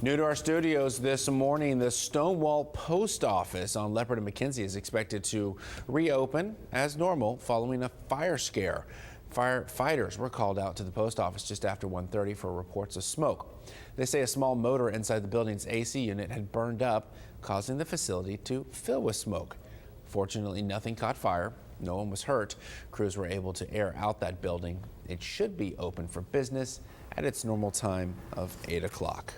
New to our studios this morning, the Stonewall Post Office on Leopard and McKenzie is expected to reopen as normal following a fire scare. Firefighters were called out to the post office just after 1:30 for reports of smoke. They say a small motor inside the building's AC unit had burned up, causing the facility to fill with smoke. Fortunately, nothing caught fire. No one was hurt. Crews were able to air out that building. It should be open for business at its normal time of 8 o'clock.